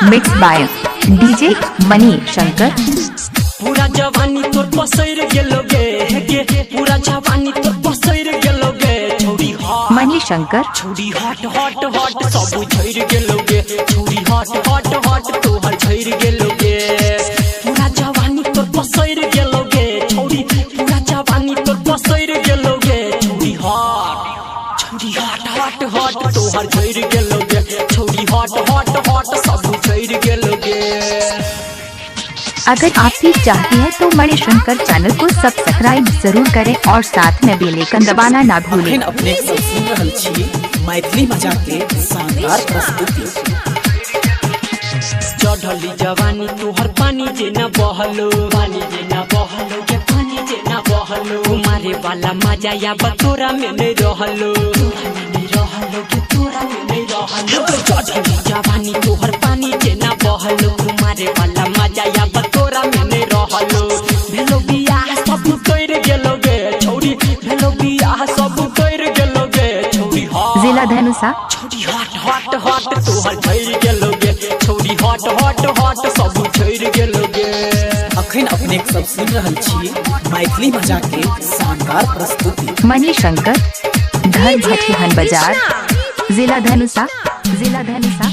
Mix by DJ मनी शंकर। पूरा जवानी तोर पसैर गेलोगे गे, पूरा जवानी तोर पसैर गेलोगे छोड़ी हॉट मनी शंकर। छोड़ी हॉट हॉट हॉट सब झैर गेलोगे, छोड़ी हॉट हॉट हॉट तोहर झैर गेलोगे। पूरा जवानी तोर पसैर गेलोगे छोड़ी, पूरा जवानी तोर पसैर गेलोगे छोड़ी हॉट हॉट हॉट तोहर झैर गेलोगे, छोड़ी हॉट हॉट हॉट सब झैर गेलोगे। अगर आप भी चाहते हैं तो मणि शंकर चैनल को सब्सक्राइब जरूर करें और साथ में बेल आइकन दबाना ना भूलें। अपने सब सुन रहल छी मैथिली मजाक के शानदार प्रस्तुति। चढ़ली जवानी तोहर पानी जे न बहलो, पानी जे न बहलो के पानी जे न बहलो। मारे वाला मजा या बतोरा में नहीं रहलो, तोरा में नहीं रहलो के तोरा में नहीं रहलो। चढ़ली जवानी तोहर पानी जे न बहलो, मारे वाला मजा या बतोरा में नहीं रहलो। भेलो बियाह सब कर गेलोगे छोड़ी, भेलो बियाह सब कर गेलोगे छोड़ी। जिला धनुषा। छोड़ी हॉट हॉट हॉट तोहर झैर गेलोगे, छोड़ी हॉट हॉट हॉट सब झैर गेलोगे। अखन अपने सब सुन रहल छी मैथिली मजाक के शानदार प्रस्तुति। मनी शंकर, घर भटिहन बाजार, जिला धनुषा। जिला धनुषा।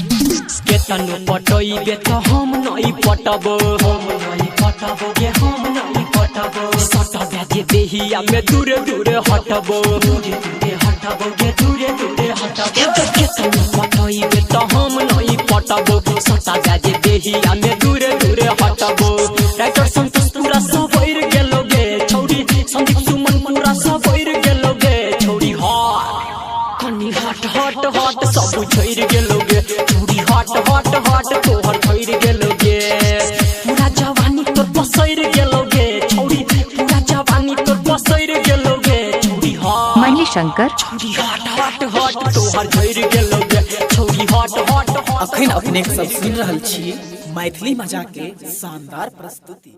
केतनो पटइबे त हम नहीं पटबो, हम नहीं पटबो गे हम नहीं पटबो। सटबे जे देहिया में दूरे दूरे हटबो, दूरे दूरे हटबो गे दूरे दूरे हटबो। केतनो पटइबे त हम नहीं पटबो, सटबे जे देहिया में दूरे दूरे हटबो। राइटर संतोष पूरा सब बैर गेलोगे छोड़ी, संदीप सुमन पूरा सब बैर गेलोगे छोड़ी। कनी हॉट हॉट हॉट सब झैर गेलोगे, छोड़ी हॉट हॉट हॉट तोहर झैर गेलोगे। पूरा जवानी तोर पसैर गेलोगे छोड़ी, पूरा जवानी तोर पसैर गेलोगे छोड़ी। मनी शंकर। छोड़ी हॉट हॉट हॉट तोहर झैर गेलोगे, छोड़ी हॉट हॉट हॉट। अखन अपने सब सुन रहल छी मैथिली मजाक के शानदार प्रस्तुति।